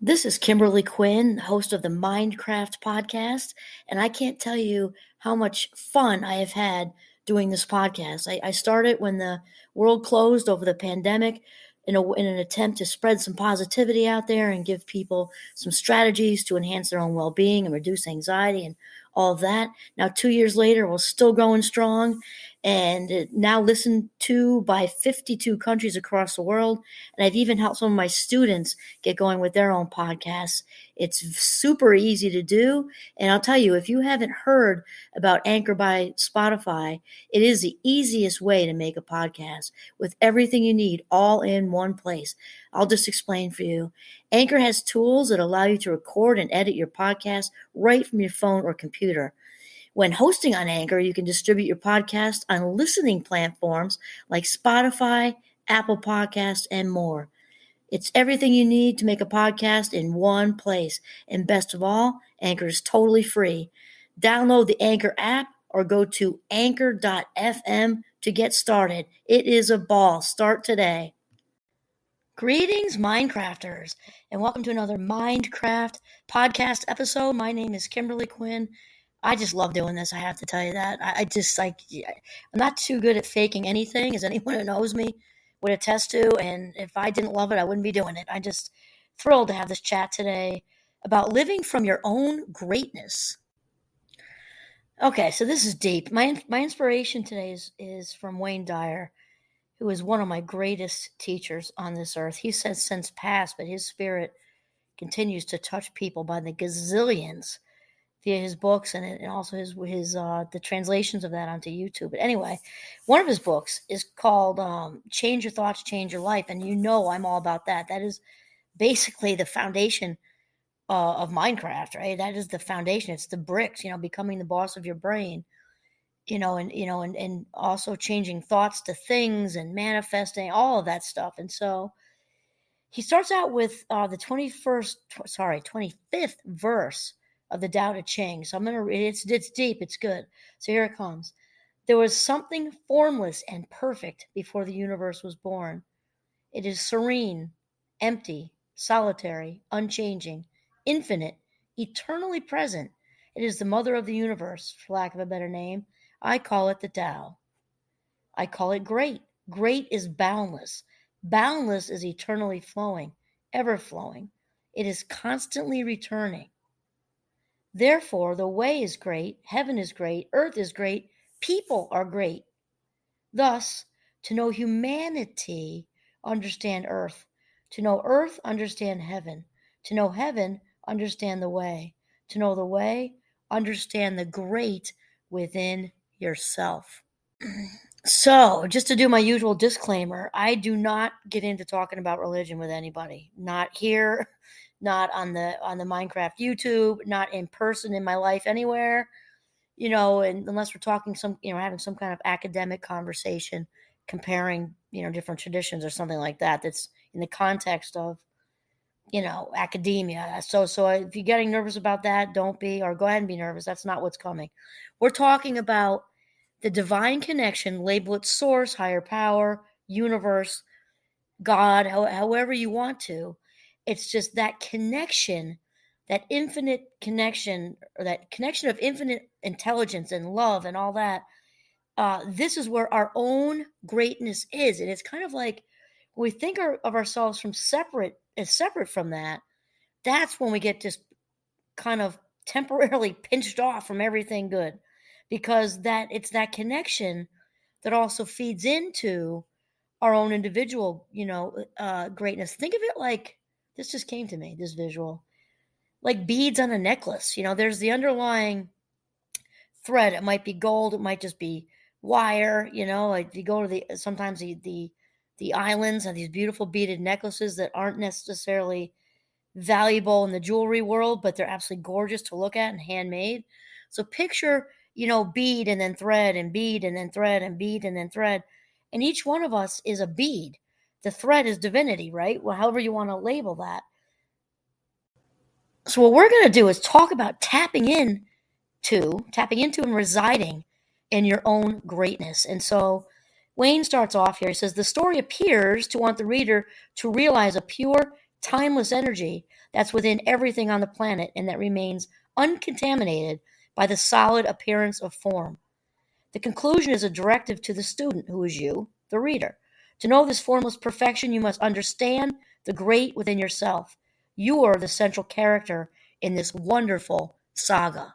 This is Kimberly Quinn, host of the Mindcraft podcast, and I can't tell you how much fun I have had doing this podcast. I started when the world closed over the pandemic in an attempt to spread some positivity out there and give people some strategies to enhance their own well-being and reduce anxiety and all of that. Now, 2 years later, we're still going strong and now listened to by 52 countries across the world. And I've even helped some of my students get going with their own podcasts. It's super easy to do. And I'll tell you, if you haven't heard about Anchor by Spotify, it is the easiest way to make a podcast with everything you need all in one place. I'll just explain for you. Anchor has tools that allow you to record and edit your podcast right from your phone or computer. When hosting on Anchor, you can distribute your podcast on listening platforms like Spotify, Apple Podcasts, and more. It's everything you need to make a podcast in one place. And best of all, Anchor is totally free. Download the Anchor app or go to anchor.fm to get started. It is a ball. Start today. Greetings, Mindcrafters, and welcome to another Mindcraft podcast episode. My name is Kimberly Quinn. I just love doing this. I have to tell you that. I'm not too good at faking anything, as anyone who knows me would attest to. And if I didn't love it, I wouldn't be doing it. I'm just thrilled to have this chat today about living from your own greatness. Okay, so this is deep. My inspiration today is from Wayne Dyer, who is one of my greatest teachers on this earth. He says since passed, but his spirit continues to touch people by the gazillions via his books and also his the translations of that onto YouTube. But anyway, one of his books is called Change Your Thoughts, Change Your Life. And you know I'm all about that. That is basically the foundation of Minecraft, right? That is the foundation. It's the bricks, becoming the boss of your brain, and also changing thoughts to things and manifesting all of that stuff. And so he starts out with the 25th verse of the Tao Te Ching. So I'm going to read it. It's deep. It's good. So here it comes. There was something formless and perfect before the universe was born. It is serene, empty, solitary, unchanging, infinite, eternally present. It is the mother of the universe, for lack of a better name. I call it the Tao. I call it great. Great is boundless. Boundless is eternally flowing, ever flowing. It is constantly returning. Therefore, the way is great, heaven is great, earth is great, people are great. Thus, to know humanity, understand earth. To know earth, understand heaven. To know heaven, understand the way. To know the way, understand the great within yourself. So, just to do my usual disclaimer, I do not get into talking about religion with anybody. Not here, not on the Minecraft YouTube, not in person in my life anywhere, and unless we're talking having some kind of academic conversation, comparing, different traditions or something like that, that's in the context of, academia. So if you're getting nervous about that, don't be, or go ahead and be nervous. That's not what's coming. We're talking about the divine connection, label it source, higher power, universe, God, however you want to. It's just that connection, that infinite connection, or that connection of infinite intelligence and love and all that. This is where our own greatness is. And it's kind of like when we think of ourselves separate from that, that's when we get just kind of temporarily pinched off from everything good. Because it's that connection that also feeds into our own individual, greatness. Think of it like, this just came to me, this visual, like beads on a necklace. There's the underlying thread. It might be gold. It might just be wire. Like you go to sometimes the islands have these beautiful beaded necklaces that aren't necessarily valuable in the jewelry world, but they're absolutely gorgeous to look at and handmade. So picture, bead and then thread and bead and then thread and bead and then thread. And each one of us is a bead. The thread is divinity, right? Well, however you want to label that. So what we're going to do is talk about tapping into and residing in your own greatness. And so Wayne starts off here. He says, the story appears to want the reader to realize a pure timeless energy that's within everything on the planet and that remains uncontaminated by the solid appearance of form. The conclusion is a directive to the student, who is you, the reader. To know this formless perfection, you must understand the great within yourself. You are the central character in this wonderful saga.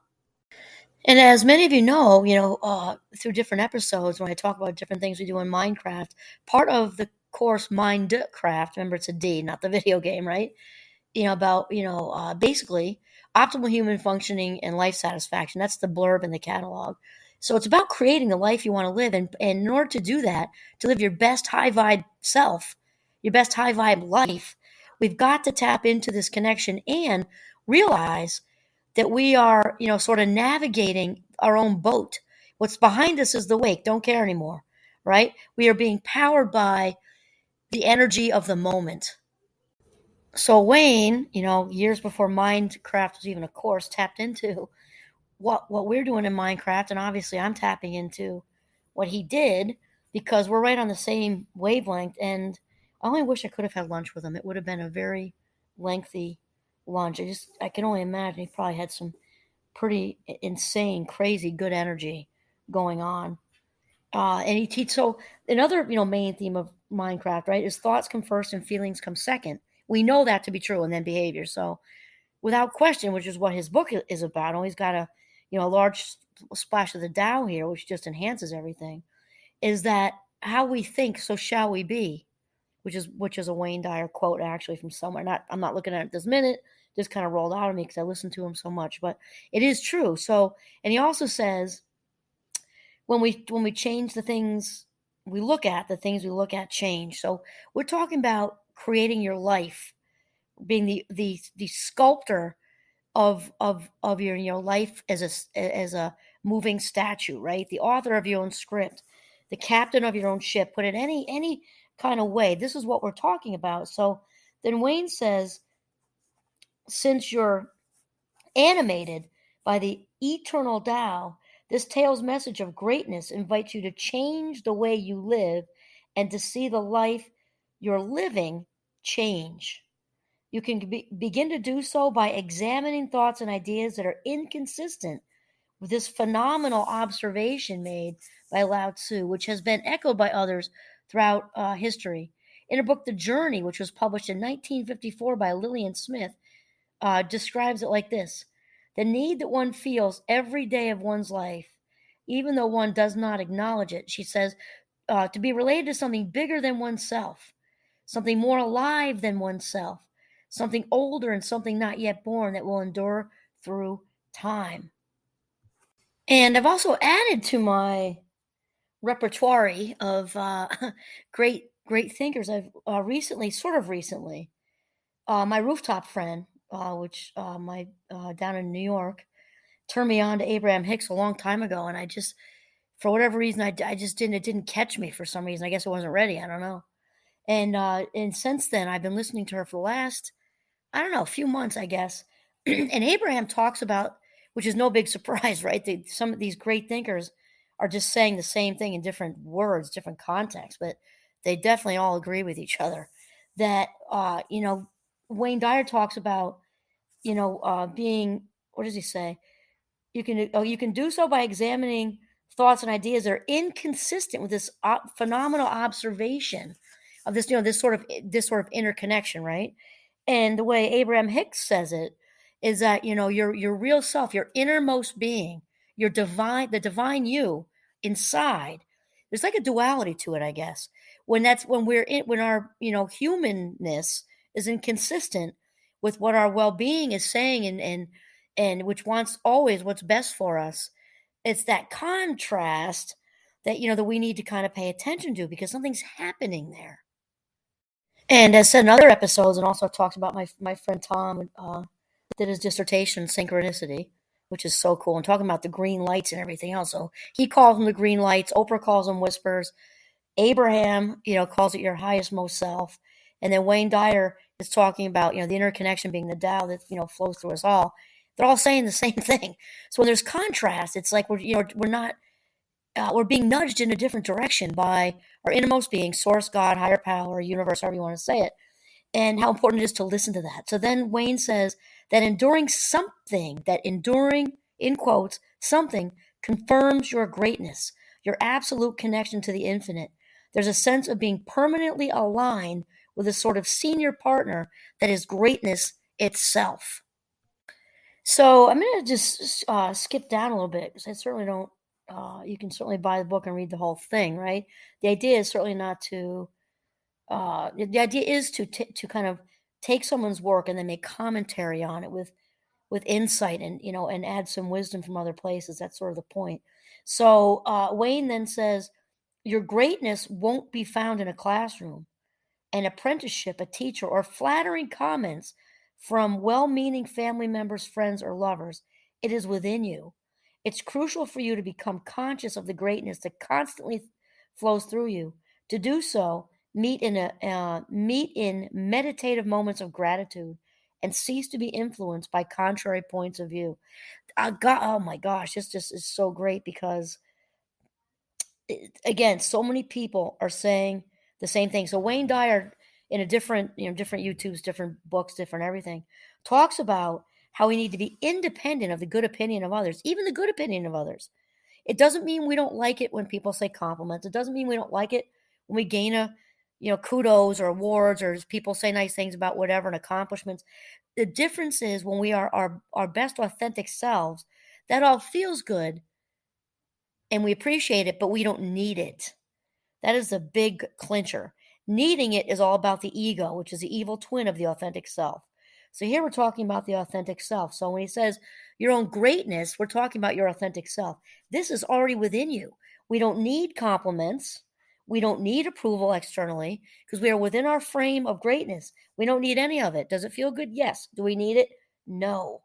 And as many of you know, through different episodes when I talk about different things we do in Minecraft, part of the course Minecraft, remember it's a D, not the video game, right? About basically optimal human functioning and life satisfaction. That's the blurb in the catalog. So it's about creating the life you want to live, and in order to do that, to live your best high vibe self, your best high vibe life, we've got to tap into this connection and realize that we are, sort of navigating our own boat. What's behind us is the wake. Don't care anymore, right? We are being powered by the energy of the moment. So Wayne, years before Minecraft was even a course, tapped into what we're doing in Minecraft, and obviously I'm tapping into what he did because we're right on the same wavelength. And I only wish I could have had lunch with him. It would have been a very lengthy lunch. I can only imagine he probably had some pretty insane, crazy, good energy going on. And he teach so another main theme of Minecraft, right, is thoughts come first and feelings come second. We know that to be true, and then behavior. So without question, which is what his book is about. He's got a large splash of the Tao here, which just enhances everything. Is that how we think, so shall we be? Which is a Wayne Dyer quote actually from somewhere. I'm not looking at it this minute. Just kind of rolled out of me because I listened to him so much, but it is true. So, and he also says, when we change the things we look at, the things we look at change. So we're talking about creating your life, being the sculptor of your life as a moving statue, right? The author of your own script, the captain of your own ship. Put it any kind of way. This is what we're talking about. So then Wayne says, since you're animated by the eternal Tao, this tale's message of greatness invites you to change the way you live and to see the life you're living change. You can begin to do so by examining thoughts and ideas that are inconsistent with this phenomenal observation made by Lao Tzu, which has been echoed by others throughout history. In her book, The Journey, which was published in 1954 by Lillian Smith, describes it like this: the need that one feels every day of one's life, even though one does not acknowledge it, she says, to be related to something bigger than oneself, something more alive than oneself, something older and something not yet born that will endure through time. And I've also added to my repertoire of great thinkers. I've recently, my rooftop friend, which my down in New York, turned me on to Abraham Hicks a long time ago, and I just, for whatever reason, I just didn't. It didn't catch me for some reason. I guess I wasn't ready. I don't know. And since then, I've been listening to her for the last, I don't know, a few months, I guess. And Abraham talks about, which is no big surprise, right? Some of these great thinkers are just saying the same thing in different words, different contexts, but they definitely all agree with each other. That Wayne Dyer talks about, being, what does he say? You can do so by examining thoughts and ideas that are inconsistent with this phenomenal observation of this, this sort of interconnection, right? And the way Abraham Hicks says it is that, your real self, your innermost being, the divine you inside, there's like a duality to it, I guess. When our, humanness is inconsistent with what our well-being is saying and which wants always what's best for us, it's that contrast that, that we need to kind of pay attention to because something's happening there. And as said in other episodes, and also talks about my friend Tom, did his dissertation, Synchronicity, which is so cool, and talking about the green lights and everything else. So he calls them the green lights. Oprah calls them whispers. Abraham, calls it your highest, most self. And then Wayne Dyer is talking about, the interconnection being the Tao that, flows through us all. They're all saying the same thing. So when there's contrast, it's like we're being nudged in a different direction by our innermost being, source, God, higher power, universe, however you want to say it. and how important it is to listen to that. So then Wayne says that enduring, in quotes, something confirms your greatness, your absolute connection to the infinite. There's a sense of being permanently aligned with a sort of senior partner that is greatness itself. So I'm going to just skip down a little bit because I certainly don't. You can certainly buy the book and read the whole thing, right? The idea is certainly not to. The idea is to kind of take someone's work and then make commentary on it with insight and and add some wisdom from other places. That's sort of the point. So Wayne then says, your greatness won't be found in a classroom, an apprenticeship, a teacher, or flattering comments from well meaning family members, friends, or lovers. It is within you. It's crucial for you to become conscious of the greatness that constantly flows through you. To do so, meet in meditative moments of gratitude and cease to be influenced by contrary points of view. God, oh my gosh, this just is so great because again, so many people are saying the same thing. So Wayne Dyer, in a different, different YouTubes, different books, different everything, talks about how we need to be independent of the good opinion of others, even the good opinion of others. It doesn't mean we don't like it when people say compliments. It doesn't mean we don't like it when we gain kudos or awards or people say nice things about whatever and accomplishments. The difference is when we are our best authentic selves, that all feels good and we appreciate it, but we don't need it. That is the big clincher. Needing it is all about the ego, which is the evil twin of the authentic self. So here we're talking about the authentic self. So when he says your own greatness, we're talking about your authentic self. This is already within you. We don't need compliments. We don't need approval externally because we are within our frame of greatness. We don't need any of it. Does it feel good? Yes. Do we need it? No.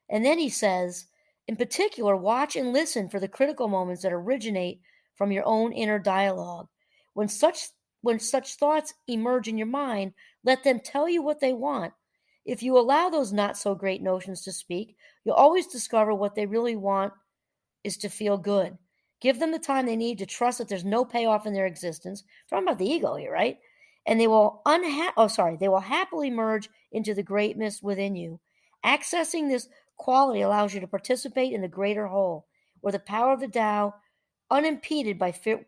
And then he says, in particular, watch and listen for the critical moments that originate from your own inner dialogue. When such when such thoughts emerge in your mind, let them tell you what they want. If you allow those not so great notions to speak, you'll always discover what they really want is to feel good. Give them the time they need to trust that there's no payoff in their existence. Talking about the ego here, right? And they will happily merge into the greatness within you. Accessing this quality allows you to participate in the greater whole, where the power of the Tao unimpeded by fear,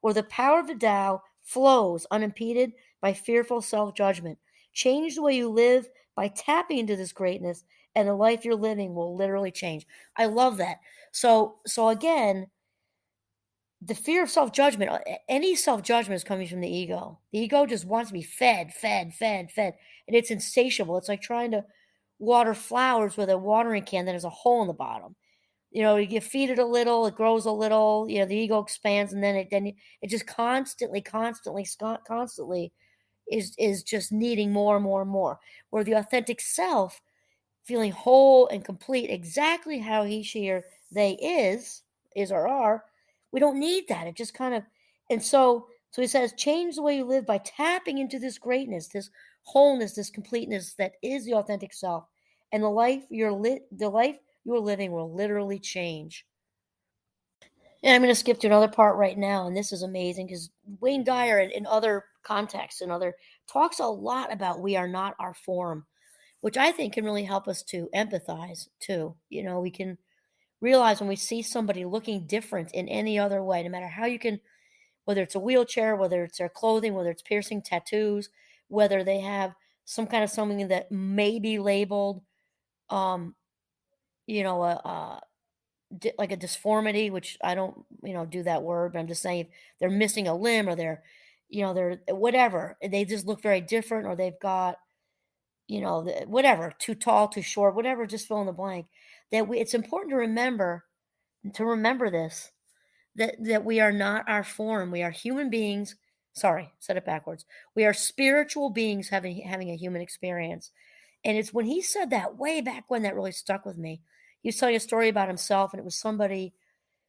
where the power of the Tao flows unimpeded by fearful self-judgment. Change the way you live by tapping into this greatness, and the life you're living will literally change. I love that. So again, the fear of self-judgment, any self-judgment is coming from the ego. The ego just wants to be fed, fed, fed, fed, and it's insatiable. It's like trying to water flowers with a watering can that has a hole in the bottom. You feed it a little, it grows a little, the ego expands, and then it just constantly is just needing more and more and more. Where the authentic self, feeling whole and complete exactly how he, she, or they is or are, we don't need that. It just kind of, and so he says, change the way you live by tapping into this greatness, this wholeness, this completeness that is the authentic self, and the life you're living will literally change. And I'm going to skip to another part right now, and this is amazing because Wayne Dyer, in other contexts and other talks a lot about we are not our form, which I think can really help us to empathize too. We can realize when we see somebody looking different in any other way, no matter how you can, whether it's a wheelchair, whether it's their clothing, whether it's piercing tattoos, whether they have some kind of something that may be labeled, um, like a disformity, which I don't, do that word, but I'm just saying they're missing a limb or they're whatever. They just look very different, or they've got, whatever, too tall, too short, whatever, just fill in the blank. It's important to remember this, that we are not our form. We are human beings. Sorry, said it backwards. We are spiritual beings having a human experience. And it's when he said that way back when that really stuck with me. He was telling a story about himself, and it was somebody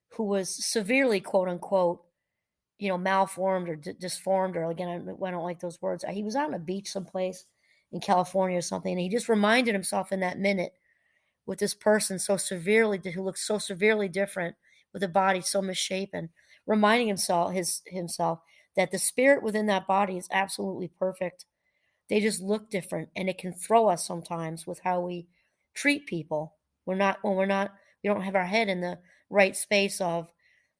who was severely, quote unquote, malformed or disformed, or again, I don't like those words. He was out on a beach someplace in California or something, and he just reminded himself in that minute with this person who looked so severely different, with a body so misshapen, reminding himself that the spirit within that body is absolutely perfect. They just look different, and it can throw us sometimes with how we treat people. We don't have our head in the right space of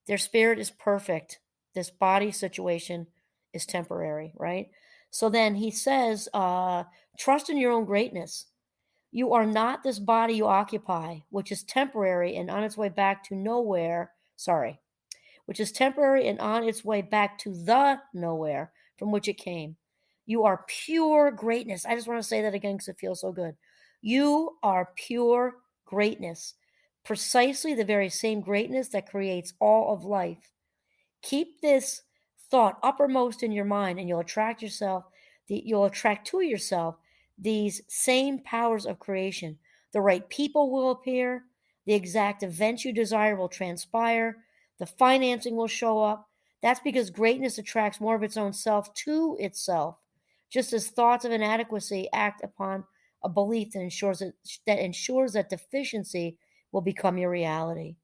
their spirit is perfect. This body situation is temporary, right? So then he says, trust in your own greatness. You are not this body you occupy, which is temporary and on its way back to nowhere. Sorry, which is temporary and on its way back to the nowhere from which it came. You are pure greatness. I just want to say that again because it feels so good. You are pure greatness, precisely the very same greatness that creates all of life. Keep this thought uppermost in your mind, and you'll attract to yourself these same powers of creation. The right people will appear, the exact events you desire will transpire, the financing will show up. That's because greatness attracts more of its own self to itself, just as thoughts of inadequacy act upon a belief that ensures that deficiency will become your reality.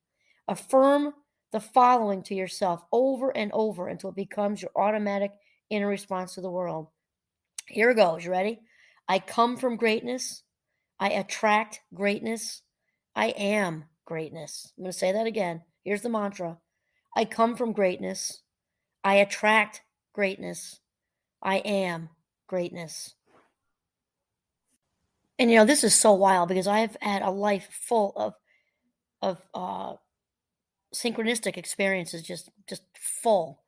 Affirm the following to yourself over and over until it becomes your automatic inner response to the world. Here it goes. You ready? I come from greatness. I attract greatness. I am greatness. I'm going to say that again. Here's the mantra. I come from greatness. I attract greatness. I am greatness. And this is so wild because I've had a life full of synchronistic experiences, just full.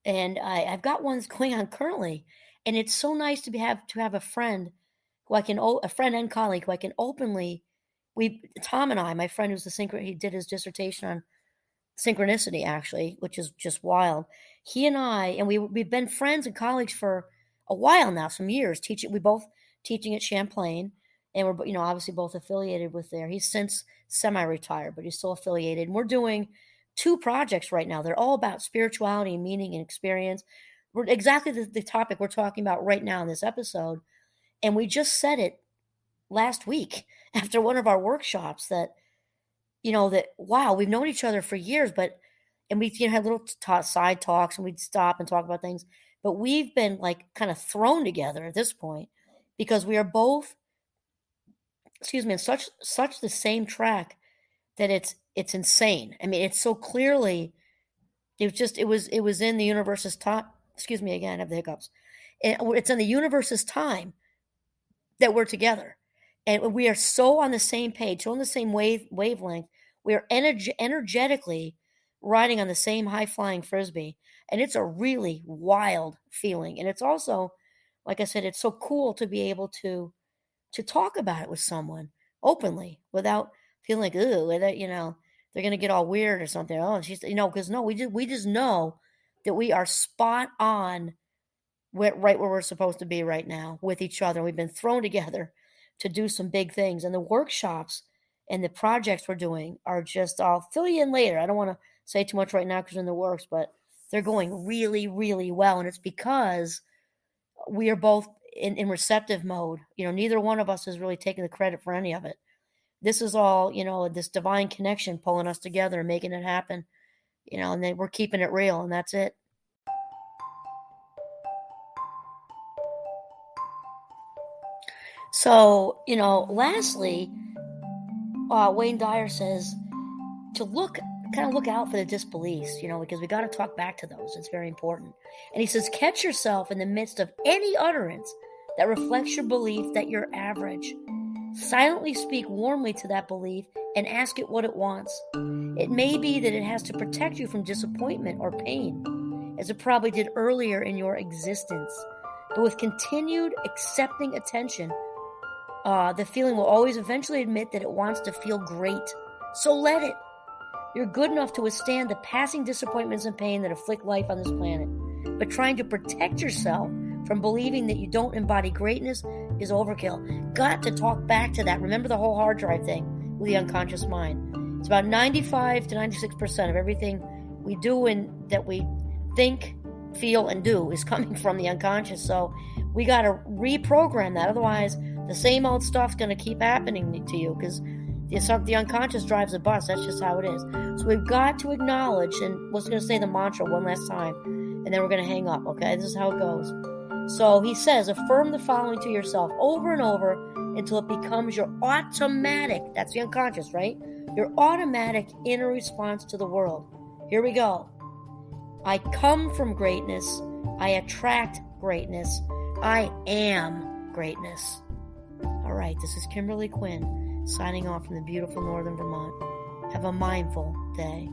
And I've got ones going on currently, and it's so nice to have a friend a friend and colleague who I can openly. Tom and I, my friend who's he did his dissertation on synchronicity actually, which is just wild. He and I, and we've been friends and colleagues for a while now, some years. We both teaching at Champlain, and we're obviously both affiliated with there. He's since semi-retired, but he's still affiliated. And we're doing 2 projects right now. They're all about spirituality, meaning, and experience. We're exactly the topic we're talking about right now in this episode. And we just said it last week after one of our workshops that wow, we've known each other for years, and we had little side talks, and we'd stop and talk about things. But we've been kind of thrown together at this point because we are both, in such the same track that it's insane. I mean, it's so clearly, it was in the universe's time. Excuse me again, I have the hiccups. It's in the universe's time that we're together. And we are so on the same page, so on the same wavelength. We are energetically riding on the same high-flying frisbee. And it's a really wild feeling. And it's also, like I said, it's so cool to be able to talk about it with someone openly without feeling like, ooh, they're going to get all weird or something. Oh, because we just know that we are spot on right where we're supposed to be right now with each other. We've been thrown together to do some big things. And the workshops and the projects we're doing are just, I'll fill you in later. I don't want to say too much right now because they're in the works, but they're going really, really well. And it's because we are both in receptive mode. Neither one of us is really taking the credit for any of it. This is all, this divine connection pulling us together and making it happen, and then we're keeping it real, and that's it. So, lastly, Wayne Dyer says to look out for the disbeliefs, because we got to talk back to those. It's very important. And he says, catch yourself in the midst of any utterance that reflects your belief that you're average. Silently speak warmly to that belief and ask it what it wants. It may be that it has to protect you from disappointment or pain, as it probably did earlier in your existence. But with continued accepting attention, the feeling will always eventually admit that it wants to feel great. So let it. You're good enough to withstand the passing disappointments and pain that afflict life on this planet. But trying to protect yourself from believing that you don't embody greatness is overkill. Got to talk back to that. Remember the whole hard drive thing with the unconscious mind. It's about 95 to 96% of everything we do and that we think, feel, and do is coming from the unconscious. So we got to reprogram that. Otherwise, the same old stuff's going to keep happening to you because the unconscious drives the bus. That's just how it is. So we've got to acknowledge, and we're going to say the mantra one last time, and then we're going to hang up, okay? This is how it goes. So he says, affirm the following to yourself over and over until it becomes your automatic, that's the unconscious, right? Your automatic inner response to the world. Here we go. I come from greatness. I attract greatness. I am greatness. All right, this is Kimberly Quinn signing off from the beautiful northern Vermont. Have a mindful day.